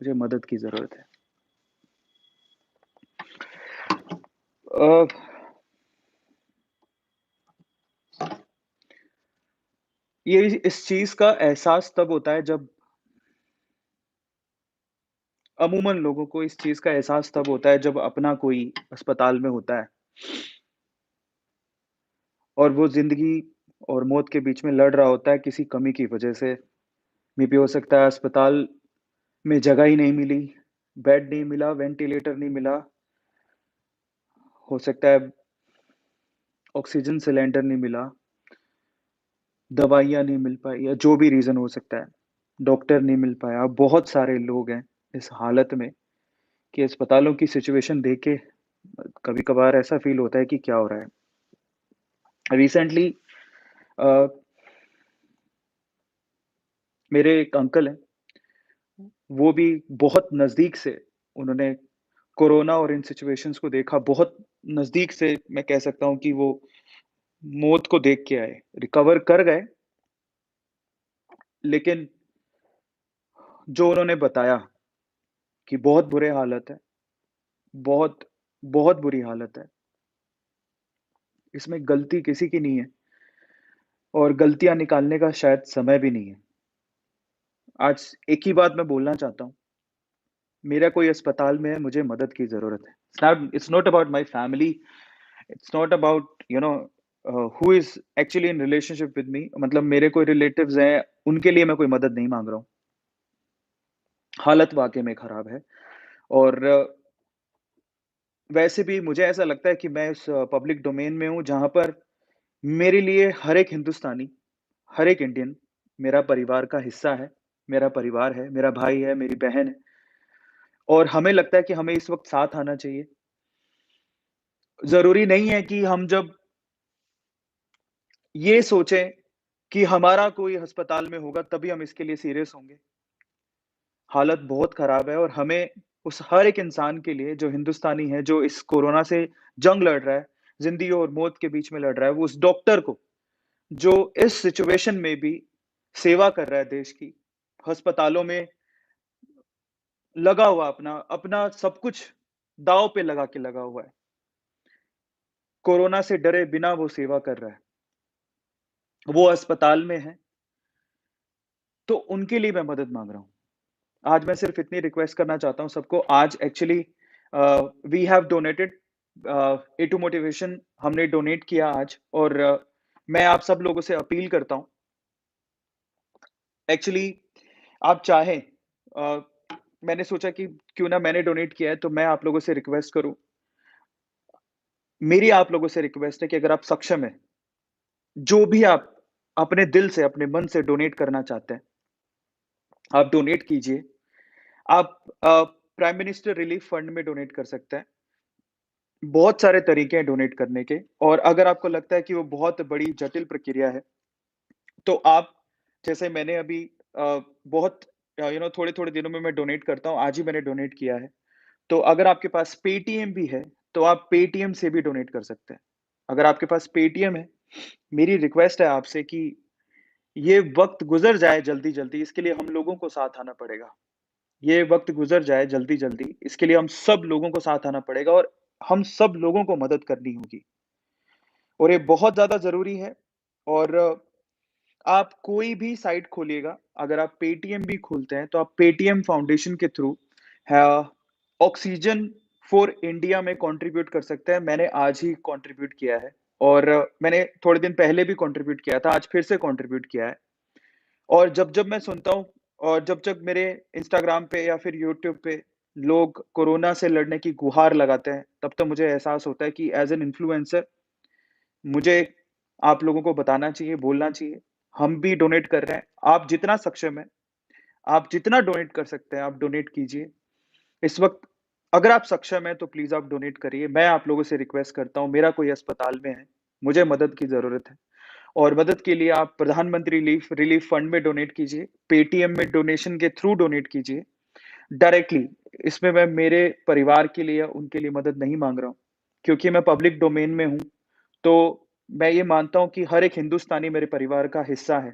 मुझे मदद की ज़रूरत है। अ, ये इस चीज़ का एहसास तब होता है जब अमूमन लोगों को इस चीज़ का एहसास तब होता है जब अपना कोई अस्पताल में होता है और वो ज़िंदगी और मौत के बीच में लड़ रहा होता है किसी कमी की वजह से। मेबी हो सकता है अस्पताल में जगह ही नहीं मिली, बेड नहीं मिला, वेंटिलेटर नहीं मिला, हो सकता है ऑक्सीजन सिलेंडर नहीं मिला, दवाइयाँ नहीं मिल पाई या जो भी रीज़न हो सकता है, डॉक्टर नहीं मिल पाया। बहुत सारे लोग हैं इस हालत में कि अस्पतालों की सिचुएशन देख के कभी-कभार ऐसा फ़ील होता है कि क्या हो रहा है। रिसेंटली अ, मेरे एक अंकल हैं, वो भी बहुत नज़दीक से उन्होंने कोरोना और इन सिचुएशंस को देखा, बहुत नज़दीक से मैं कह सकता हूँ कि वो मौत को देख के आए। रिकवर कर गए, लेकिन जो उन्होंने बताया कि बहुत बुरे हालत है, बहुत, बहुत बुरी हालत है। इसमें गलती किसी की नहीं है और गलतियाँ निकालने का शायद समय भी नहीं है। आज एक ही बात मैं बोलना चाहता हूँ, मेरा कोई अस्पताल में है, मुझे मदद की ज़रूरत है। It's not about my family, it's not about who is actually in relationship with me, मतलब मेरे कोई रिलेटिव्स हैं, उनके लिए मैं कोई मदद नहीं माँग रहा हूँ। हालत वाक़ई में ख़राब है और वैसे भी मुझे ऐसा लगता है कि मैं इस पब्लिक डोमेन में हूँ, जहाँ पर मेरे लिए हर एक हिंदुस्तानी, हर एक इंडियन मेरा परिवार का हिस्सा है, मेरा परिवार है, मेरा भाई है, मेरी बहन है और हमें लगता है कि हमें इस वक़्त साथ आना चाहिए। ज़रूरी नहीं है कि हम जब ये सोचें कि हमारा कोई अस्पताल में होगा तभी हम इसके लिए सीरियस होंगे। हालत बहुत ख़राब है और हमें उस हर एक इंसान के लिए जो हिंदुस्तानी है, जो इस कोरोना से जंग लड़ रहा है, ज़िंदगी और मौत के बीच में लड़ रहा है, वो उस डॉक्टर को, जो इस सिचुएशन में भी सेवा कर रहा है देश की, अस्पतालों में लगा हुआ अपना अपना सब कुछ दाँव पे लगा के लगा हुआ है। कोरोना से डरे बिना वो सेवा कर रहा है। वो अस्पताल में है, तो उनके लिए मैं मदद माँग रहा हूँ। आज मैं सिर्फ़ इतनी रिक्वेस्ट करना चाहता हूँ सबको, आज actually we have donated a to motivation, हमने डोनेट किया आज और मैं आप सब लोगों से अपील करता हूँ, एक्चुअली आप चाहें अ, मैंने सोचा कि क्यों ना मैंने डोनेट किया है, तो मैं आप लोगों से रिक्वेस्ट करूँ। मेरी आप लोगों से रिक्वेस्ट है कि अगर आप सक्षम हैं, जो भी आप अपने दिल से, अपने मन से डोनेट करना चाहते हैं, आप डोनेट कीजिए। आप प्राइम मिनिस्टर रिलीफ फंड में डोनेट कर सकते हैं। बहुत सारे तरीके हैं डोनेट करने के और अगर आपको लगता है कि वो बहुत बड़ी जटिल प्रक्रिया है, तो आप जैसे मैंने अभी बहुत थोड़े-थोड़े दिनों में मैं डोनेट करता हूँ, आज ही मैंने डोनेट किया है। तो अगर आपके पास पेटीएम भी है, तो आप पेटीएम से भी डोनेट कर सकते हैं। अगर आपके पास पेटीएम है, मेरी रिक्वेस्ट है आपसे कि ये वक़्त गुज़र जाए जल्दी-जल्दी, इसके लिए हम लोगों को साथ आना पड़ेगा। ये वक़्त गुज़र जाए जल्दी-जल्दी, इसके लिए हम सब लोगों को साथ आना पड़ेगा और हम सब लोगों को मदद करनी होगी और ये बहुत ज़्यादा ज़रूरी है और आप कोई भी साइट खोलिएगा, अगर आप पेटीएम भी खोलते हैं, तो आप पेटीएम फाउंडेशन के थ्रू ह ऑक्सीजन फॉर इंडिया में कंट्रीब्यूट कर सकते हैं। मैंने आज ही कंट्रीब्यूट किया है और मैंने थोड़े दिन पहले भी कंट्रीब्यूट किया था, आज फिर से कंट्रीब्यूट किया है और जब-जब मैं सुनता हूँ और जब-जब मेरे इंस्टाग्राम पे या फिर यूट्यूब पे लोग कोरोना से लड़ने की गुहार लगाते हैं, तब तो मुझे एहसास होता है कि एज़ एन इन्फ्लुएंसर मुझे आप लोगों को बताना चाहिए, बोलना चाहिए। हम भी डोनेट कर रहे हैं। आप जितना सक्षम हैं, आप जितना डोनेट कर सकते हैं, आप डोनेट कीजिए। इस वक़्त अगर आप सक्षम हैं, तो प्लीज़ आप डोनेट करिए। मैं आप लोगों से रिक्वेस्ट करता हूँ, मेरा कोई अस्पताल में है, मुझे मदद की ज़रूरत है और मदद के लिए आप प्रधानमंत्री रिलीफ रिलीफ फंड में डोनेट कीजिए, पेटीएम में डोनेशन के थ्रू डोनेट कीजिए। डायरेक्टली इसमें मैं मेरे परिवार के लिए या उनके लिए मदद नहीं माँग रहा हूँ, क्योंकि मैं पब्लिक डोमेन में हूँ, तो मैं ये मानता हूँ कि हर एक हिंदुस्तानी मेरे परिवार का हिस्सा है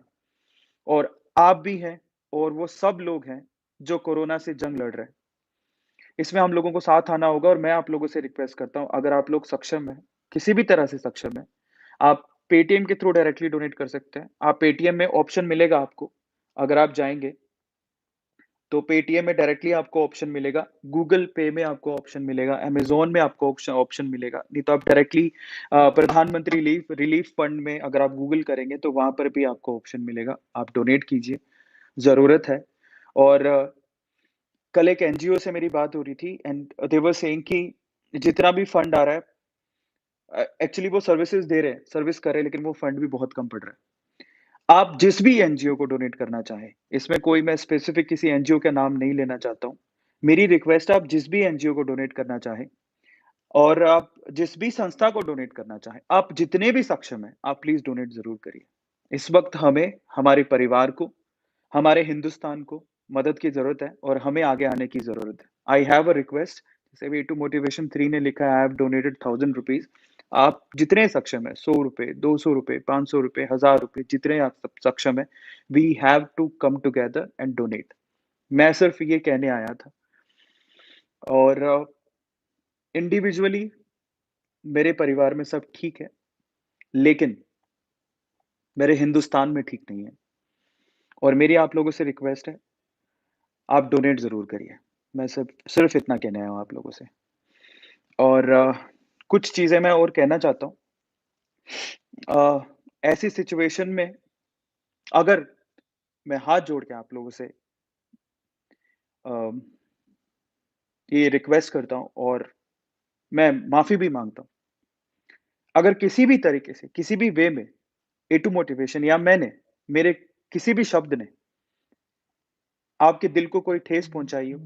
और आप भी हैं और वो सब लोग हैं, जो कोरोना से जंग लड़ रहे हैं। इसमें हम लोगों को साथ आना होगा और मैं आप लोगों से रिक्वेस्ट करता हूँ, अगर आप लोग सक्षम हैं, किसी भी तरह से सक्षम हैं, आप पेटीएम के थ्रू डायरेक्टली डोनेट कर सकते हैं। आप पेटीएम में ऑप्शन मिलेगा आपको, अगर आप जाएँगे, तो पेटीएम में डायरेक्टली आपको ऑप्शन मिलेगा, गूगल पे में आपको ऑप्शन मिलेगा, अमेज़न में आपको ऑप्शन मिलेगा, नहीं तो आप डायरेक्टली प्रधानमंत्री रिलीफ फंड में अगर आप गूगल करेंगे, तो वहाँ पर भी आपको ऑप्शन मिलेगा, आप डोनेट कीजिए, ज़रूरत है। और कल एक एनजीओ से मेरी बात हो रही थी एंड दे वर सेइंग कि जितना भी फंड आ रहा है एक्चुअली वो सर्विसेज़ दे रहे हैं, सर्विस कर रहे हैं, लेकिन वो फंड भी बहुत कम पड़ रहा है। आप जिस भी एनजीओ को डोनेट करना चाहें, इसमें कोई मैं स्पेसिफिक किसी एनजीओ का नाम नहीं लेना चाहता हूँ। मेरी रिक्वेस्ट है आप जिस भी एनजीओ को डोनेट करना चाहें और आप जिस भी संस्था को डोनेट करना चाहें, आप जितने भी सक्षम हैं, आप प्लीज़ डोनेट ज़रूर करिए। इस वक़्त हमें, हमारे परिवार को, हमारे हिंदुस्तान को मदद की ज़रूरत है और हमें आगे आने की ज़रूरत है। आई हैव अ रिक्वेस्ट जैसे वे टू मोटिवेशन 3 ने लिखा है आई हैव डोनेटेड ₹1000 आप जितने सक्षम हैं ₹100, ₹200, ₹500, ₹1000 जितने आप सक्षम हैं, we have to come together and donate. मैं सिर्फ़ ये कहने आया था और इंडिविजुअली मेरे परिवार में सब ठीक है, लेकिन मेरे हिंदुस्तान में ठीक नहीं है और मेरी आप लोगों से रिक्वेस्ट है, आप डोनेट ज़रूर करिए। मैं सिर्फ़ इतना कहने आया हूँ आप लोगों से। और कुछ चीज़ें मैं और कहना चाहता हूँ। अ, ऐसी सिचुएशन में अगर मैं हाथ जोड़ के आप लोगों से अ, ये रिक्वेस्ट करता हूँ और मैं माफ़ी भी माँगता हूँ। अगर किसी भी तरीके से, किसी भी वे में ए टू मोटिवेशन या मैंने, मेरे किसी भी शब्द ने आपके दिल को कोई ठेस पहुँचाई हो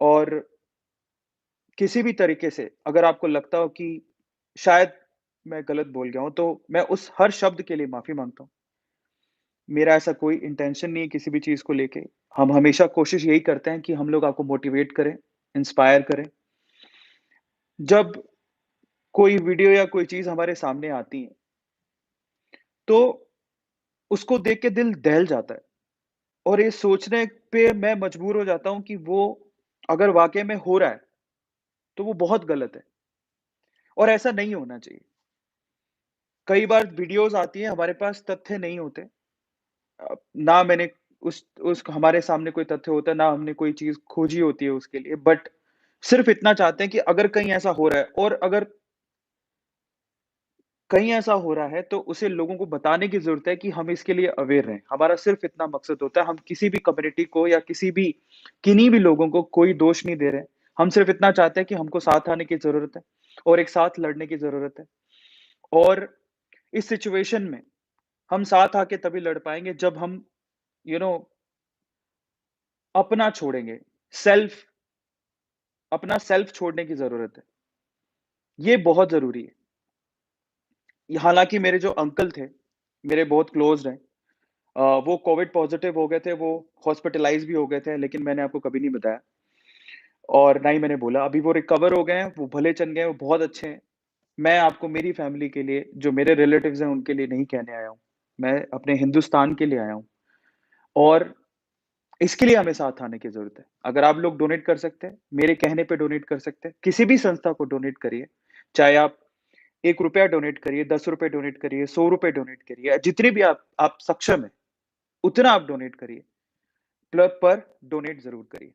और किसी भी तरीके से अगर आपको लगता हो कि शायद मैं गलत बोल गया हूँ, तो मैं उस हर शब्द के लिए माफ़ी माँगता हूँ। मेरा ऐसा कोई इंटेंशन नहीं है किसी भी चीज़ को लेके। हम हमेशा कोशिश यही करते हैं कि हम लोग आपको मोटिवेट करें, इंस्पायर करें। जब कोई वीडियो या कोई चीज़ हमारे सामने आती है, तो उसको देख के दिल दहल जाता है और ये सोचने पे मैं मजबूर हो जाता हूँ कि वो अगर वाक़ई में हो रहा है, तो वो बहुत गलत है और ऐसा नहीं होना चाहिए। कई बार वीडियोज़ आती हैं, हमारे पास तथ्य नहीं होते। ना मैंने उस हमारे सामने कोई तथ्य होता है, ना हमने कोई चीज़ खोजी होती है उसके लिए, बट सिर्फ़ इतना चाहते हैं कि अगर कहीं ऐसा हो रहा है और अगर कहीं ऐसा हो रहा है, तो उसे लोगों को बताने की ज़रूरत है कि हम इसके लिए अवेयर रहें। हमारा सिर्फ़ इतना मकसद होता है, हम किसी भी कम्युनिटी को या किन्हीं भी लोगों को कोई दोष नहीं दे रहे हैं। हम सिर्फ़ इतना चाहते हैं कि हमको साथ आने की ज़रूरत है और एक साथ लड़ने की ज़रूरत है और इस सिचुएशन में हम साथ आके तभी लड़ पाएँगे जब हम यू नो अपना छोड़ेंगे, सेल्फ अपना सेल्फ छोड़ने की ज़रूरत है। ये बहुत ज़रूरी है। हालाँकि मेरे जो अंकल थे, मेरे बहुत क्लोज़्ड हैं। वो कोविड पॉज़िटिव हो गए थे, वो हॉस्पिटलाइज़ भी हो गए थे, लेकिन मैंने आपको कभी नहीं बताया और ना ही मैंने बोला। अभी वो रिकवर हो गए हैं, वो भले चल गए हैं, वो बहुत अच्छे हैं। मैं आपको मेरी फ़ैमिली के लिए, जो मेरे रिलेटिव्स हैं, उनके लिए नहीं कहने आया हूँ। मैं अपने हिंदुस्तान के लिए आया हूँ और इसके लिए हमें साथ आने की ज़रूरत है। अगर आप लोग डोनेट कर सकते हैं, मेरे कहने पे डोनेट कर सकते हैं, किसी भी संस्था को डोनेट करिए। चाहे आप ₹1 डोनेट करिए, ₹10 डोनेट करिए, ₹100 डोनेट करिए, जितने भी आप सक्षम हैं, उतना आप डोनेट करिए। पर डोनेट ज़रूर करिए।